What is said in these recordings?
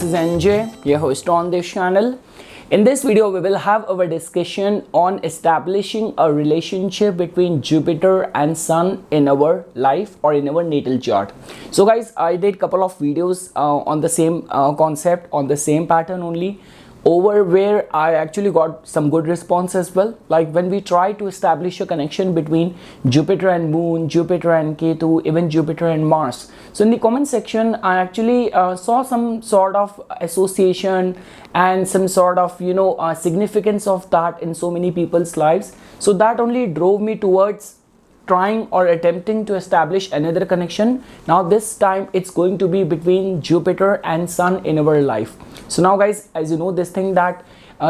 this is NJ, your host on this channel. In this video, we will have our discussion on establishing a relationship between Jupiter and Sun in our life or in our natal chart. So guys, I did couple of videos on the same concept, on the same pattern only, over where I actually got some good response as well. Like when we try to establish a connection between Jupiter and Moon, Jupiter and Ketu, even Jupiter and Mars. So in the comment section, I actually saw some sort of association and some sort of significance of that in so many people's lives. So that only drove me towards trying or attempting to establish another connection. Now this time it's going to be between Jupiter and Sun in our life. So now guys, as you know this thing that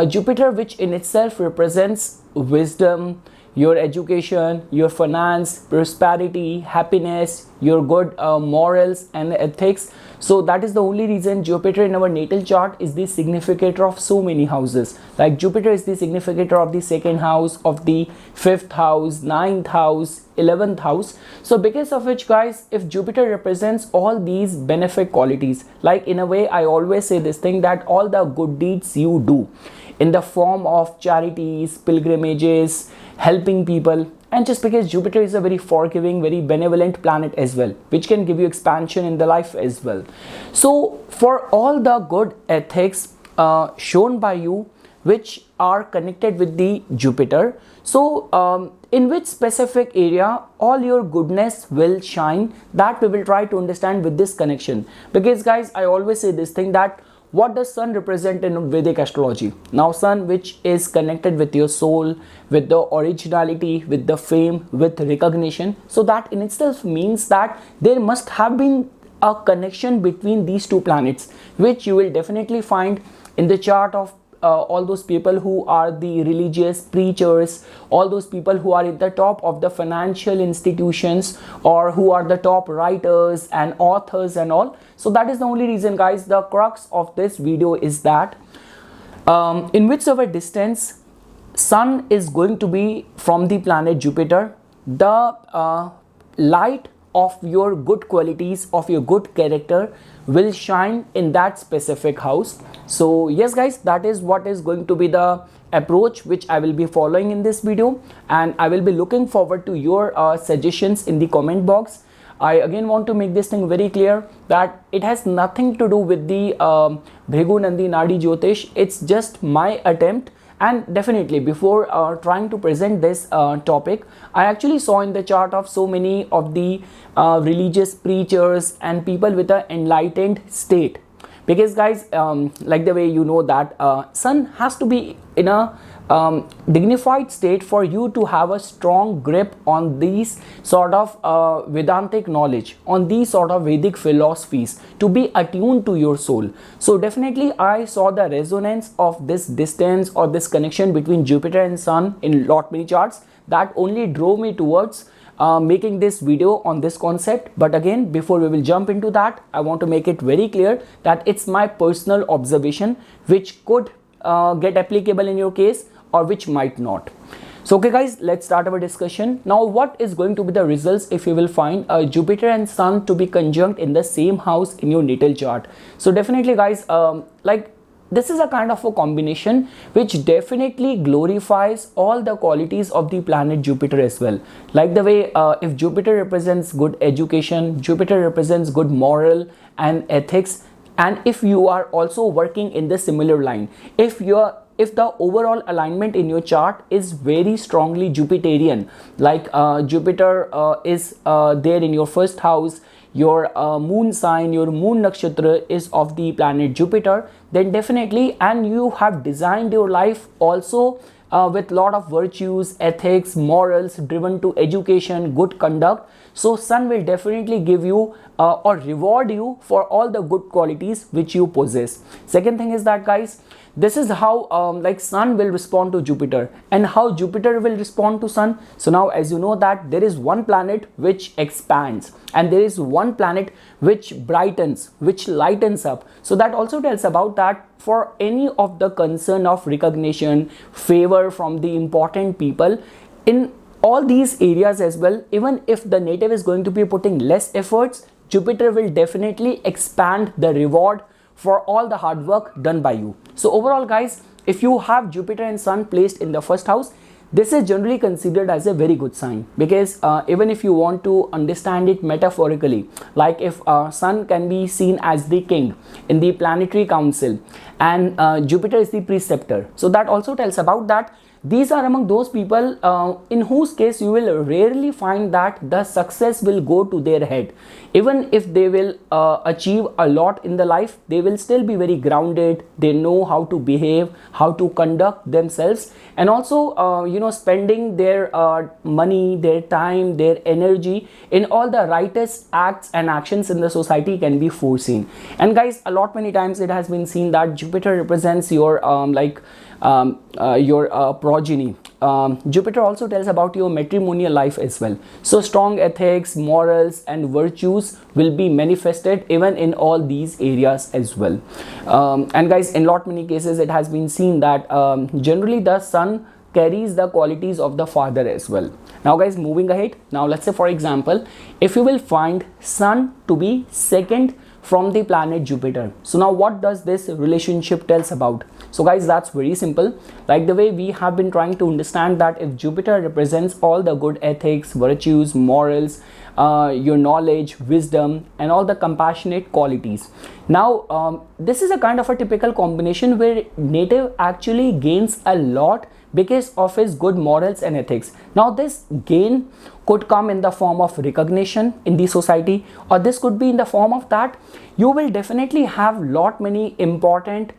Jupiter, which in itself represents wisdom, your education, your finance, prosperity, happiness, your good morals and ethics. So that is the only reason Jupiter in our natal chart is the significator of so many houses. Like Jupiter is the significator of the second house, of the fifth house, ninth house, 11th house. So because of which guys, if Jupiter represents all these benefic qualities, like in a way I always say this thing that all the good deeds you do in the form of charities, pilgrimages, helping people, and just because Jupiter is a very forgiving, very benevolent planet as well, which can give you expansion in the life as well. So for all the good ethics shown by you which are connected with the Jupiter, so in which specific area all your goodness will shine, that we will try to understand with this connection. Because guys, I always say this thing that what does Sun represent in Vedic astrology? Now Sun, which is connected with your soul, with the originality, with the fame, with recognition. So that in itself means that there must have been a connection between these two planets, which you will definitely find in the chart of all those people who are the religious preachers, all those people who are at the top of the financial institutions, or who are the top writers and authors and all. So that is the only reason guys, the crux of this video is that in whichever distance Sun is going to be from the planet Jupiter, the light of your good qualities, of your good character will shine in that specific house. So yes guys, that is what is going to be the approach which I will be following in this video, and I will be looking forward to your suggestions in the comment box. I again want to make this thing very clear that it has nothing to do with the Bhrigu Nandi Nadi Jyotish. It's just my attempt. And definitely before trying to present this topic, I actually saw in the chart of so many of the religious preachers and people with an enlightened state. Because guys, like the way you know that Sun has to be in a dignified state for you to have a strong grip on these sort of Vedantic knowledge, on these sort of Vedic philosophies, to be attuned to your soul. So definitely I saw the resonance of this distance or this connection between Jupiter and Sun in lot many charts. That only drove me towards making this video on this concept. But again, before we will jump into that, I want to make it very clear that it's my personal observation which could get applicable in your case or which might not. So okay guys, let's start our discussion. Now what is going to be the results if you will find Jupiter and Sun to be conjunct in the same house in your natal chart? So definitely guys, like this is a kind of a combination which definitely glorifies all the qualities of the planet Jupiter as well. Like the way if Jupiter represents good education, Jupiter represents good moral and ethics, and if you are also working in the similar line, if the overall alignment in your chart is very strongly Jupiterian, like Jupiter is there in your first house, your moon sign, your moon nakshatra is of the planet Jupiter, then definitely, and you have designed your life also with lot of virtues, ethics, morals, driven to education, good conduct. So Sun will definitely give you or reward you for all the good qualities which you possess. Second thing is that guys, this is how like Sun will respond to Jupiter and how Jupiter will respond to Sun. So now as you know that there is one planet which expands and there is one planet which brightens, which lightens up. So that also tells about that for any of the concern of recognition, favor from the important people in all these areas as well, even if the native is going to be putting less efforts, Jupiter will definitely expand the reward for all the hard work done by you. So overall guys, if you have Jupiter and Sun placed in the first house, this is generally considered as a very good sign, because even if you want to understand it metaphorically, like if Sun can be seen as the king in the planetary council and Jupiter is the preceptor, so that also tells about that these are among those people in whose case you will rarely find that the success will go to their head. Even if they will achieve a lot in the life, they will still be very grounded. They know how to behave, how to conduct themselves, and also spending their money, their time, their energy in all the righteous acts and actions in the society can be foreseen. And guys, a lot many times it has been seen that Jupiter represents your progeny. Jupiter also tells about your matrimonial life as well. So strong ethics, morals and virtues will be manifested even in all these areas as well. And guys, in lot many cases it has been seen that generally the Sun carries the qualities of the father as well. Now guys, moving ahead, now let's say for example, if you will find Sun to be second from the planet Jupiter, so now what does this relationship tells about? So guys, that's very simple. Like the way we have been trying to understand that if Jupiter represents all the good ethics, virtues, morals, your knowledge, wisdom and all the compassionate qualities. Now this is a kind of a typical combination where native actually gains a lot because of his good morals and ethics. Now this gain could come in the form of recognition in the society, or this could be in the form of that you will definitely have lot many important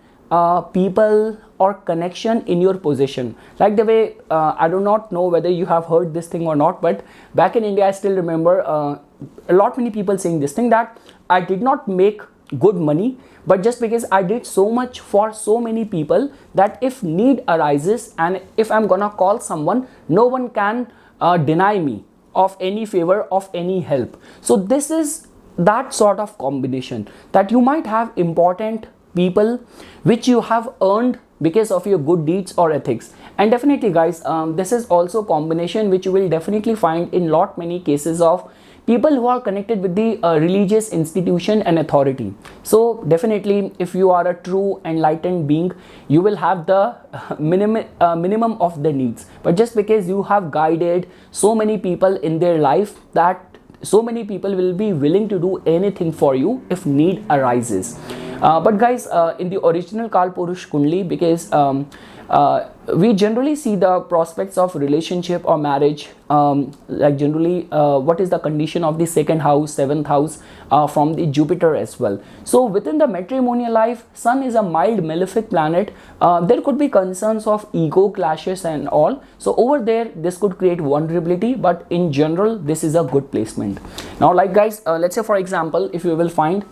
people or connection in your possession. Like the way I do not know whether you have heard this thing or not, but back in India I still remember a lot many people saying this thing, that I did not make good money, but just because I did so much for so many people that if need arises and if I'm gonna call someone, no one can deny me of any favor, of any help. So this is that sort of combination, that you might have important people which you have earned because of your good deeds or ethics. And definitely guys, this is also a combination which you will definitely find in lot many cases of people who are connected with the religious institution and authority. So definitely if you are a true enlightened being, you will have the minimum of the needs, but just because you have guided so many people in their life, that so many people will be willing to do anything for you if need arises. But guys, in the original Kalpurush Kundli, because we generally see the prospects of relationship or marriage, like generally what is the condition of the second house, seventh house from the Jupiter as well. So within the matrimonial life, Sun is a mild malefic planet. There could be concerns of ego clashes and all. So over there this could create vulnerability, but in general this is a good placement. Now like guys, let's say for example, if you will find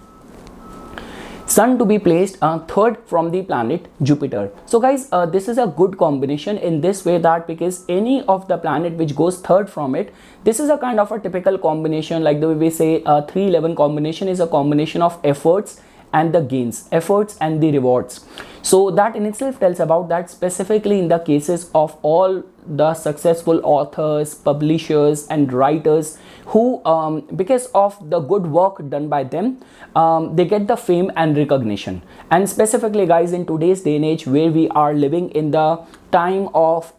Sun to be placed third from the planet Jupiter. So guys, this is a good combination in this way, that because any of the planet which goes third from it, this is a kind of a typical combination. Like the way we say 311 combination is a combination of efforts and the gains, efforts and the rewards. So that in itself tells about that specifically in the cases of all the successful authors, publishers and writers who because of the good work done by them, they get the fame and recognition. And specifically guys, in today's day and age where we are living in the time of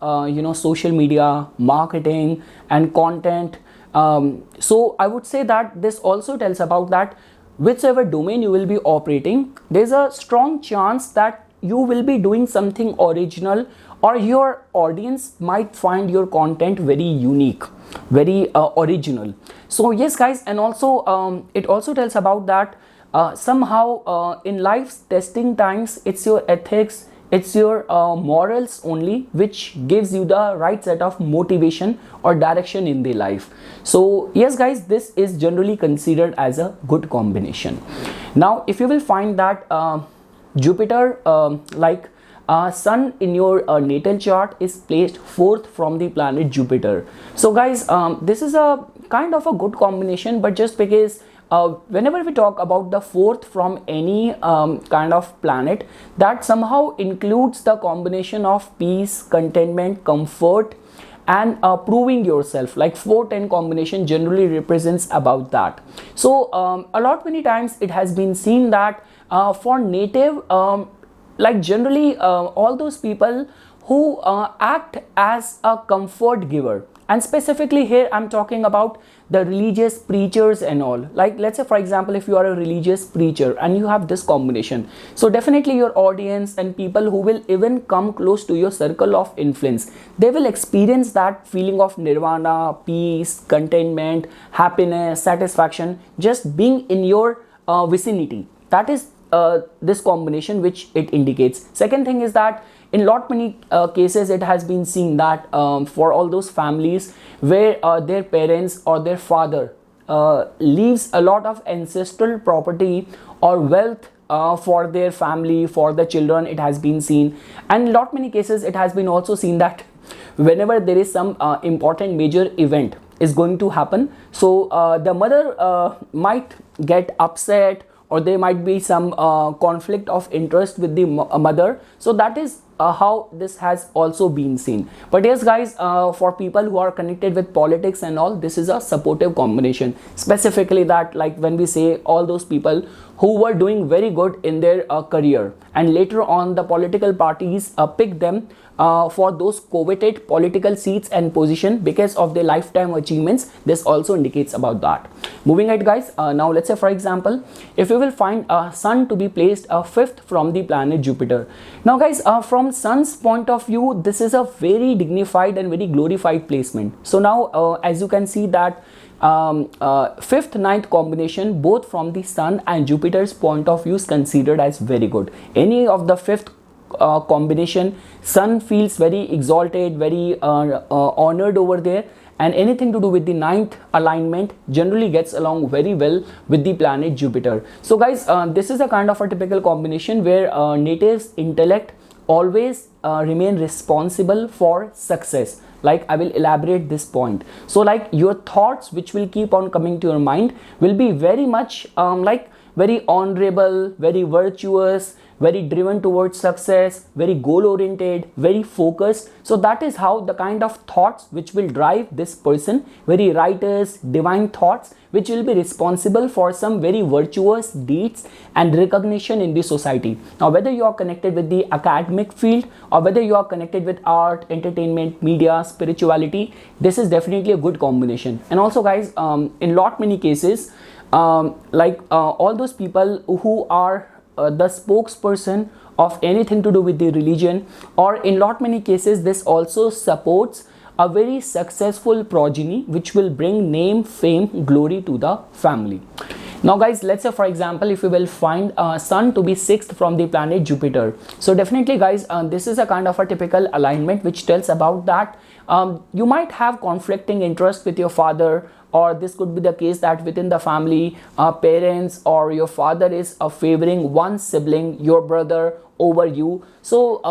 social media, marketing and content, so I would say that this also tells about that whichever domain you will be operating, there's a strong chance that you will be doing something original, or your audience might find your content very unique, very original. So yes guys, and also it also tells about that somehow in life's testing times, it's your ethics, it's your morals only which gives you the right set of motivation or direction in the life. So yes guys, this is generally considered as a good combination. Now if you will find that Jupiter Sun in your natal chart is placed fourth from the planet Jupiter. So guys, this is a kind of a good combination, but just because whenever we talk about the fourth from any kind of planet, that somehow includes the combination of peace, contentment, comfort and proving yourself. Like 4-10 combination generally represents about that. So a lot many times it has been seen that for native, like generally all those people who act as a comfort giver, and specifically here I'm talking about the religious preachers and all. Like let's say for example, if you are a religious preacher and you have this combination, so definitely your audience and people who will even come close to your circle of influence, they will experience that feeling of nirvana, peace, contentment, happiness, satisfaction just being in your vicinity. That is this combination which it indicates. Second thing is that in lot many cases it has been seen that for all those families where their parents or their father leaves a lot of ancestral property or wealth for their family, for the children, it has been seen. And in lot many cases it has been also seen that whenever there is some important major event is going to happen, so the mother might get upset, or there might be some conflict of interest with the mother. So that is how this has also been seen. But yes guys, for people who are connected with politics and all, this is a supportive combination. Specifically that, like when we say all those people who were doing very good in their career and later on the political parties pick them for those coveted political seats and position because of their lifetime achievements, this also indicates about that. Moving ahead guys, now let's say for example, if you will find a sun to be placed fifth from the planet Jupiter. Now guys, from sun's point of view, this is a very dignified and very glorified placement. So now as you can see that fifth ninth combination both from the sun and Jupiter's point of view is considered as very good. Any of the fifth combination, sun feels very exalted, very honored over there, and anything to do with the ninth alignment generally gets along very well with the planet Jupiter. So guys, this is a kind of a typical combination where natives intellect always remain responsible for success. Like I will elaborate this point. So like your thoughts which will keep on coming to your mind will be very much like very honorable, very virtuous, very driven towards success, very goal oriented, very focused. So that is how the kind of thoughts which will drive this person, very righteous, divine thoughts, which will be responsible for some very virtuous deeds and recognition in the society. Now whether you are connected with the academic field or whether you are connected with art, entertainment, media, spirituality, this is definitely a good combination. And also guys, in lot many cases, all those people who are the spokesperson of anything to do with the religion, or in lot many cases this also supports a very successful progeny which will bring name, fame, glory to the family. Now guys, let's say for example, if we will find sun to be sixth from the planet Jupiter. So definitely guys, this is a kind of a typical alignment which tells about that you might have conflicting interest with your father, or this could be the case that within the family, parents or your father is favoring one sibling, your brother, over you. So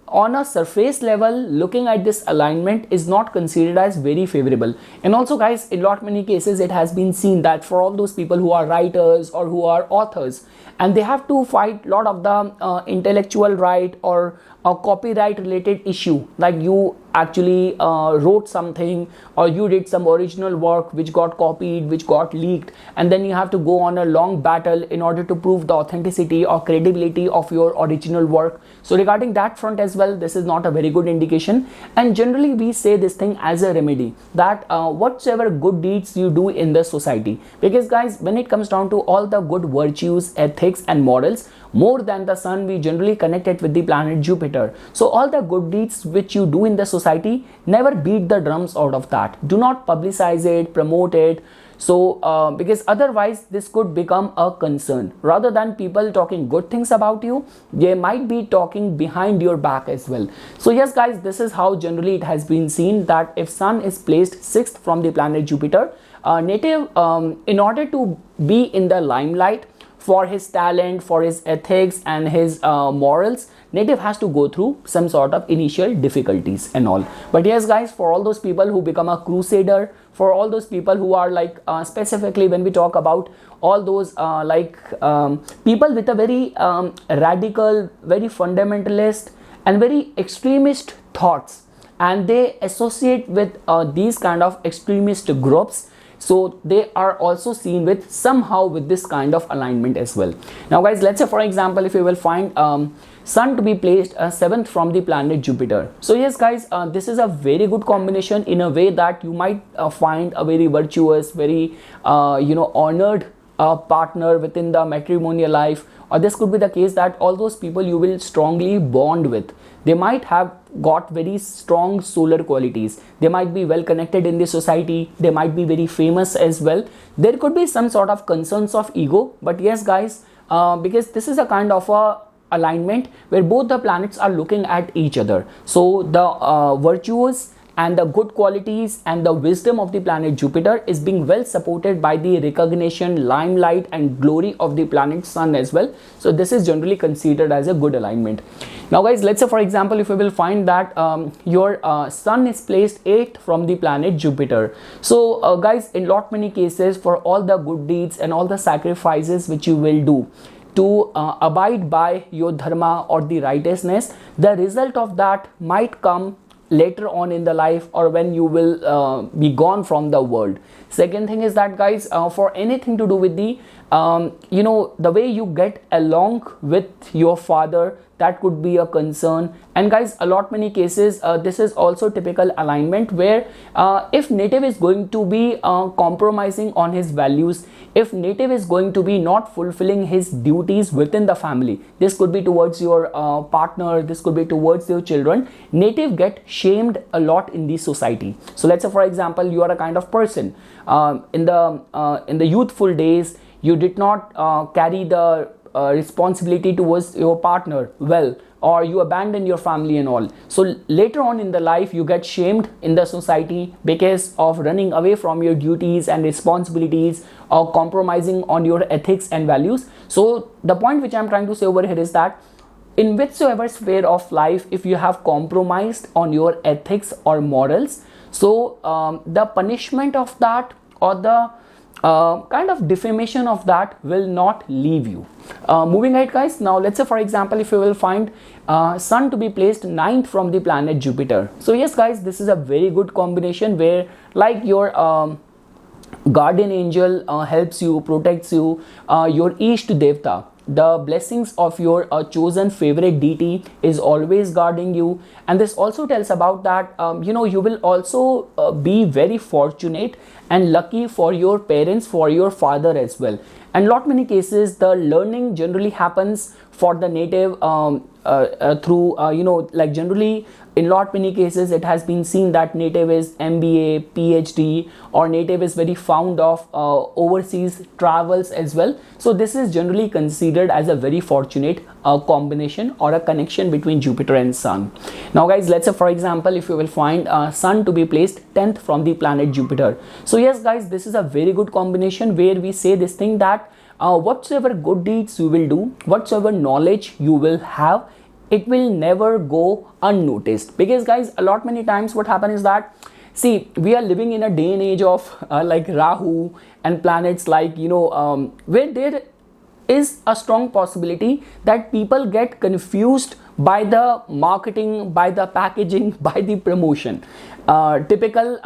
on a surface level, looking at this alignment is not considered as very favorable. And also guys, in lot many cases it has been seen that for all those people who are writers or who are authors, and they have to fight lot of the intellectual right or a copyright related issue, like you actually wrote something or you did some original work which got copied, which got leaked, and then you have to go on a long battle in order to prove the authenticity or credibility of your original work. So regarding that front as well, this is not a very good indication. And generally we say this thing as a remedy, that whatsoever good deeds you do in the society, because guys, when it comes down to all the good virtues, ethics and morals, more than the sun, we generally connect it with the planet Jupiter. So all the good deeds which you do in the society, never beat the drums out of that. Do not publicize it, promote it. So because otherwise this could become a concern. Rather than people talking good things about you, they might be talking behind your back as well. So yes guys, this is how generally it has been seen that if sun is placed sixth from the planet Jupiter, native in order to be in the limelight for his talent, for his ethics and his morals, native has to go through some sort of initial difficulties and all. But yes guys, for all those people who become a crusader, for all those people who are like specifically when we talk about all those people with a very radical, very fundamentalist and very extremist thoughts, and they associate with these kind of extremist groups. so they are also seen with somehow with this kind of alignment as well. Now guys, let's say for example, if you will find Sun to be placed 7th from the planet Jupiter. So yes guys, this is a very good combination in a way that you might find a very virtuous, very honored partner within the matrimonial life, or this could be the case that all those people you will strongly bond with, they might have got very strong solar qualities, they might be well connected in the society, they might be very famous as well. There could be some sort of concerns of ego, but yes guys, because this is a kind of a alignment where both the planets are looking at each other, so the virtuous and the good qualities and the wisdom of the planet Jupiter is being well supported by the recognition, limelight and glory of the planet Sun as well. So this is generally considered as a good alignment. Now guys, let's say for example, if we will find that your Sun is placed 8th from the planet Jupiter. So guys, in lot many cases, for all the good deeds and all the sacrifices which you will do to abide by your dharma or the righteousness, the result of that might come later on in the life or when you will be gone from the world. Second thing is that guys, for anything to do with the the way you get along with your father, that could be a concern. And guys, a lot many cases, this is also typical alignment where if native is going to be compromising on his values, if native is going to be not fulfilling his duties within the family, this could be towards your partner, this could be towards your children, native get shamed a lot in the society. So let's say for example, you are a kind of person in the youthful days, you did not carry the responsibility towards your partner well, or you abandon your family and all. So later on in the life, you get shamed in the society because of running away from your duties and responsibilities or compromising on your ethics and values. So the point which I'm trying to say over here is that in whichsoever sphere of life, if you have compromised on your ethics or morals, so the punishment of that or the kind of defamation of that will not leave you. Moving ahead guys, now let's say for example, if you will find Sun to be placed 9th from the planet Jupiter. So yes guys, this is a very good combination where like your guardian angel helps you, protects you, your Ishta Devta, the blessings of your chosen favorite deity is always guarding you. And this also tells about that you will also be very fortunate and lucky for your parents, for your father as well. And lot many cases, the learning generally happens for the native through like generally in lot many cases it has been seen that native is MBA, PhD, or native is very fond of overseas travels as well. So this is generally considered as a very fortunate combination or a connection between Jupiter and Sun. Now guys, let's say for example, if you will find Sun to be placed 10th from the planet Jupiter. So yes guys, this is a very good combination where we say this thing that whatsoever good deeds you will do, whatsoever knowledge you will have, it will never go unnoticed. Because guys, a lot many times what happens is that, see, we are living in a day and age of like Rahu and planets like where there is a strong possibility that people get confused by the marketing, by the packaging, by the promotion. Typical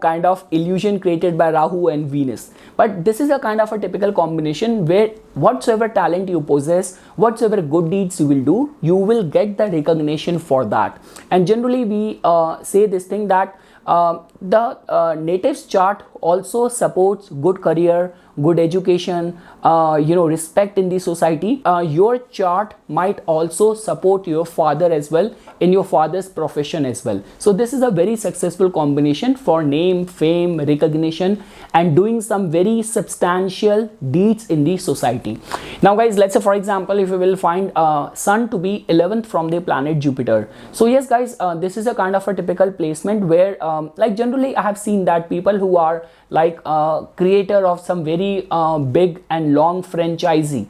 kind of illusion created by Rahu and Venus. But this is a kind of a typical combination where whatsoever talent you possess, whatsoever good deeds you will do, you will get the recognition for that. And generally we say this thing that the native's chart also supports good career, good education, respect in the society. Your chart might also support your father as well in your father's profession as well. So this is a very successful combination for name, fame, recognition, and doing some very substantial deeds in the society. Now guys, let's say for example, if we will find Sun to be 11th from the planet Jupiter. So yes guys, this is a kind of a typical placement where like generally I have seen that people who are like creator of some very big and long franchisee,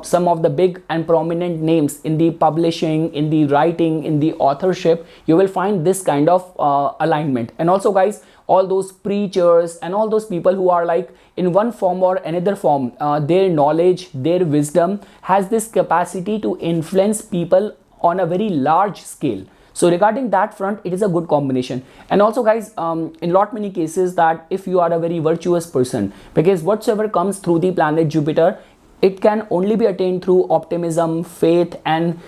some of the big and prominent names in the publishing, in the writing, in the authorship, you will find this kind of alignment. And also guys, all those preachers and all those people who are like in one form or another form, their knowledge, their wisdom has this capacity to influence people on a very large scale. So regarding that front, it is a good combination. And also guys, in lot many cases, that if you are a very virtuous person, because whatsoever comes through the planet Jupiter, it can only be attained through optimism, faith, and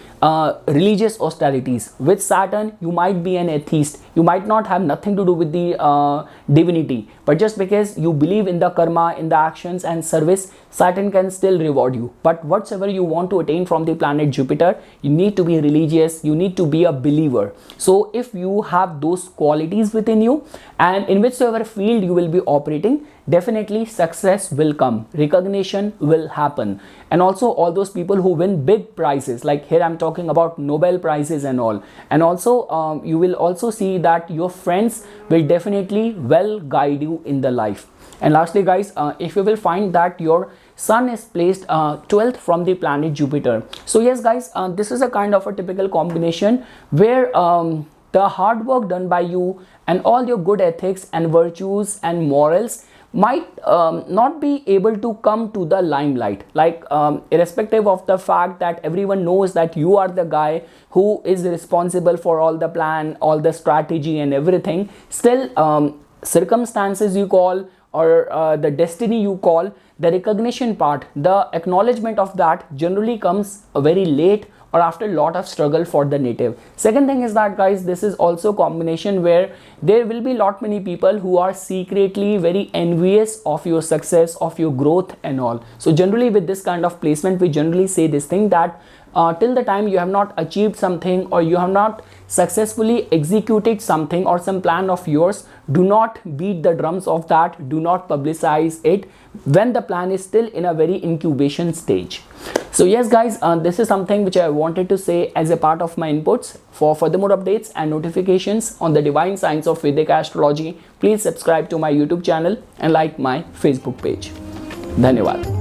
religious austerities. With Saturn, you might be an atheist. You might not have nothing to do with the divinity, but just because you believe in the karma, in the actions and service, Saturn can still reward you. But whatsoever you want to attain from the planet Jupiter, you need to be religious, you need to be a believer. So if you have those qualities within you, and in whichsoever field you will be operating, definitely success will come, recognition will happen. And also all those people who win big prizes, like here I'm talking about Nobel prizes and all. And also you will also see that your friends will definitely well guide you in the life. And lastly guys, if you will find that your sun is placed 12th from the planet Jupiter, so yes guys, this is a kind of a typical combination where the hard work done by you and all your good ethics and virtues and morals might not be able to come to the limelight, like irrespective of the fact that everyone knows that you are the guy who is responsible for all the plan, all the strategy and everything. Still, circumstances you call, or the destiny you call, the recognition part, the acknowledgement of that generally comes very late or after a lot of struggle for the native. Second thing is that guys, this is also combination where there will be lot many people who are secretly very envious of your success, of your growth and all. So generally with this kind of placement, we generally say this thing that till the time you have not achieved something, or you have not successfully executed something or some plan of yours, do not beat the drums of that, do not publicize it when the plan is still in a very incubation stage. So yes guys, this is something which I wanted to say as a part of my inputs. For furthermore updates and notifications on the divine science of Vedic astrology, please subscribe to my YouTube channel and like my Facebook page. Dhanyawad.